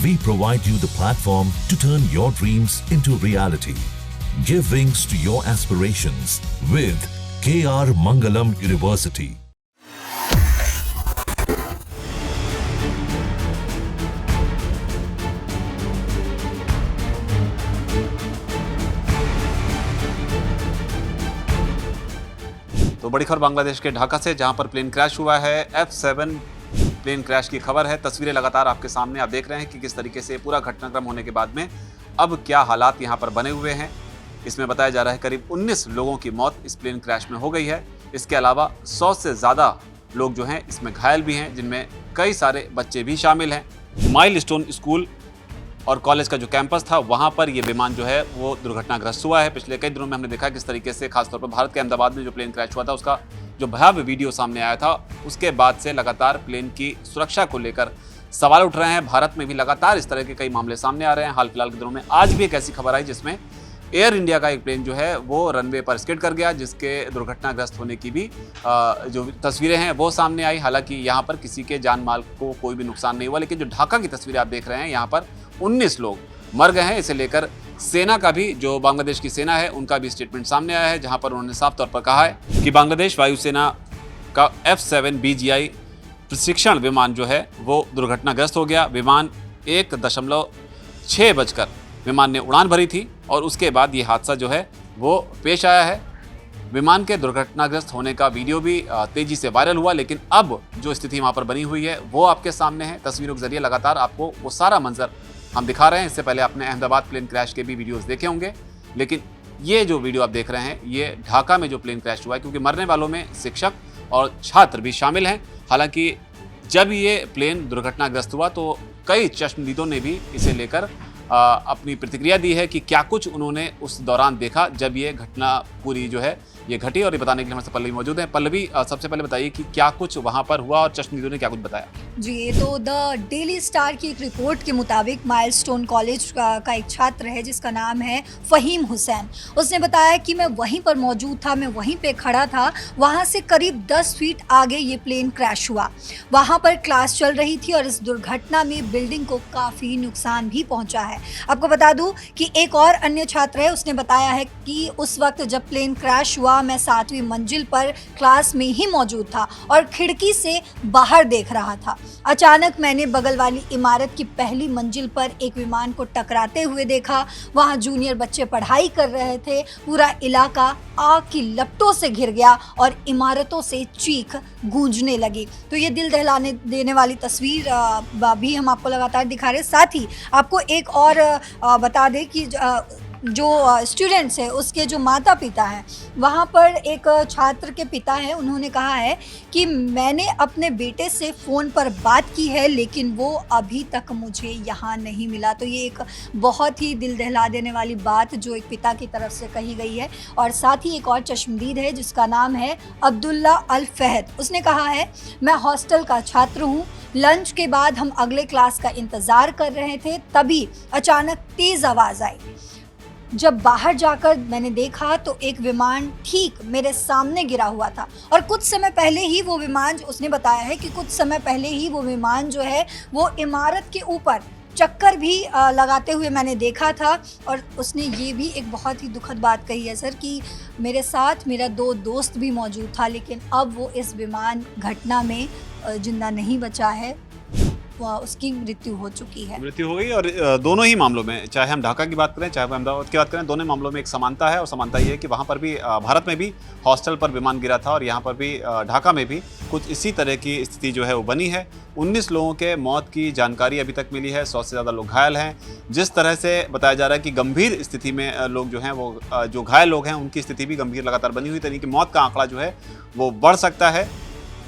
we provide you the platform to turn your dreams into reality. Give wings to your aspirations with KR Mangalam University. तो बड़ी खबर बांग्लादेश के ढाका से, जहां पर प्लेन क्रैश हुआ है। F7 प्लेन क्रैश की खबर है। तस्वीरें लगातार आपके सामने आप देख रहे हैं कि किस तरीके से पूरा घटनाक्रम होने के बाद में अब क्या हालात यहां पर बने हुए हैं। इसमें बताया जा रहा है करीब 19 लोगों की मौत इस प्लेन क्रैश में हो गई है। इसके अलावा 100 से ज़्यादा लोग जो हैं इसमें घायल भी हैं, जिनमें कई सारे बच्चे भी शामिल हैं। माइलस्टोन स्कूल और कॉलेज का जो कैंपस था वहाँ पर ये विमान जो है वो दुर्घटनाग्रस्त हुआ है। पिछले कई दिनों में हमने देखा किस तरीके से खासतौर पर भारत के अहमदाबाद में जो प्लेन क्रैश हुआ था उसका जो भयावह वीडियो सामने आया था, उसके बाद से लगातार प्लेन की सुरक्षा को लेकर सवाल उठ रहे हैं। भारत में भी लगातार इस तरह के कई मामले सामने आ रहे हैं। हाल फिलहाल के दिनों में आज भी एक ऐसी खबर आई जिसमें एयर इंडिया का एक प्लेन जो है वो रनवे पर स्किड कर गया, जिसके दुर्घटनाग्रस्त होने की भी जो तस्वीरें हैं वो सामने आई। हालांकि यहाँ पर किसी के जान माल को कोई भी नुकसान नहीं हुआ, लेकिन जो ढाका की तस्वीरें आप देख रहे हैं यहाँ पर 19 लोग मर गए हैं। इसे लेकर सेना का भी, जो बांग्लादेश की सेना है, उनका भी स्टेटमेंट सामने आया है, जहां पर उन्होंने साफ तौर पर कहा है कि बांग्लादेश वायुसेना का F7 BGI प्रशिक्षण विमान जो है वो दुर्घटनाग्रस्त हो गया। विमान 1.6 बजकर विमान ने उड़ान भरी थी और उसके बाद ये हादसा जो है वो पेश आया है। विमान के दुर्घटनाग्रस्त होने का वीडियो भी तेजी से वायरल हुआ, लेकिन अब जो स्थिति वहाँ पर बनी हुई है वो आपके सामने है। तस्वीरों के जरिए लगातार आपको वो सारा मंजर हम दिखा रहे हैं। इससे पहले आपने अहमदाबाद प्लेन क्रैश के भी वीडियोस देखे होंगे, लेकिन ये जो वीडियो आप देख रहे हैं ये ढाका में जो प्लेन क्रैश हुआ है, क्योंकि मरने वालों में शिक्षक और छात्र भी शामिल हैं। हालांकि जब ये प्लेन दुर्घटनाग्रस्त हुआ तो कई चश्मदीदों ने भी इसे लेकर अपनी प्रतिक्रिया दी है कि क्या कुछ उन्होंने उस दौरान देखा जब ये घटना पूरी जो है ये घटी। और ये बताने के लिए हमारे साथ पल्लवी मौजूद है। पल्लवी, सबसे पहले बताइए कि क्या कुछ वहाँ पर हुआ और चश्मदीदों ने क्या कुछ बताया। जी, तो द डेली स्टार की एक रिपोर्ट के मुताबिक माइलस्टोन कॉलेज का एक छात्र है जिसका नाम है फ़हीम हुसैन। उसने बताया कि मैं वहीं पर मौजूद था, मैं वहीं पे खड़ा था, वहाँ से करीब 10 फीट आगे ये प्लेन क्रैश हुआ। वहाँ पर क्लास चल रही थी और इस दुर्घटना में बिल्डिंग को काफ़ी नुकसान भी पहुँचा है। आपको बता दूँ कि एक और अन्य छात्र है, उसने बताया है कि उस वक्त जब प्लेन क्रैश हुआ मैं 7वीं मंजिल पर क्लास में ही मौजूद था और खिड़की से बाहर देख रहा था। अचानक मैंने बगल वाली इमारत की पहली मंजिल पर एक विमान को टकराते हुए देखा। वहां जूनियर बच्चे पढ़ाई कर रहे थे। पूरा इलाका आग की लपटों से घिर गया और इमारतों से चीख गूंजने लगी। तो ये दिल दहलाने देने वाली तस्वीर भी हम आपको लगातार दिखा रहे हैं। साथ ही आपको एक और बता दें कि जो स्टूडेंट्स है उसके जो माता पिता हैं, वहाँ पर एक छात्र के पिता हैं, उन्होंने कहा है कि मैंने अपने बेटे से फ़ोन पर बात की है लेकिन वो अभी तक मुझे यहाँ नहीं मिला। तो ये एक बहुत ही दिल दहला देने वाली बात जो एक पिता की तरफ से कही गई है। और साथ ही एक और चश्मदीद है जिसका नाम है अब्दुल्ला अल फहद। उसने कहा है, मैं हॉस्टल का छात्र हूँ, लंच के बाद हम अगले क्लास का इंतज़ार कर रहे थे, तभी अचानक तेज़ आवाज़ आई। जब बाहर जाकर मैंने देखा तो एक विमान ठीक मेरे सामने गिरा हुआ था और कुछ समय पहले ही वो विमान, उसने बताया है कि कुछ समय पहले ही वो विमान जो है वो इमारत के ऊपर चक्कर भी लगाते हुए मैंने देखा था। और उसने ये भी एक बहुत ही दुखद बात कही है सर कि मेरे साथ मेरा 2 दोस्त भी मौजूद था, लेकिन अब वो इस विमान घटना में जिंदा नहीं बचा है, उसकी मृत्यु हो चुकी है। मृत्यु हो गई। और दोनों ही मामलों में, चाहे हम ढाका की बात करें चाहे हम अहमदाबाद की बात करें, दोनों मामलों में एक समानता है। और समानता ये है कि वहाँ पर भी भारत में भी हॉस्टल पर विमान गिरा था और यहाँ पर भी ढाका में भी कुछ इसी तरह की स्थिति जो है वो बनी है। 19 लोगों के मौत की जानकारी अभी तक मिली है, 100 से ज़्यादा लोग घायल हैं। जिस तरह से बताया जा रहा है कि गंभीर स्थिति में लोग जो हैं वो जो घायल लोग हैं उनकी स्थिति भी गंभीर लगातार बनी हुई, तरीके की मौत का आंकड़ा जो है वो बढ़ सकता है।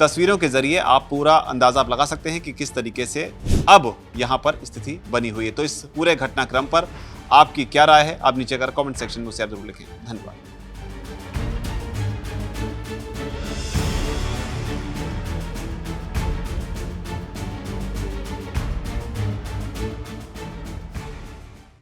तस्वीरों के जरिए आप पूरा अंदाजा आप लगा सकते हैं कि किस तरीके से अब यहाँ पर स्थिति बनी हुई है। तो इस पूरे घटनाक्रम पर आपकी क्या राय है, आप नीचे कर कमेंट सेक्शन में उसे जरूर लिखें। धन्यवाद।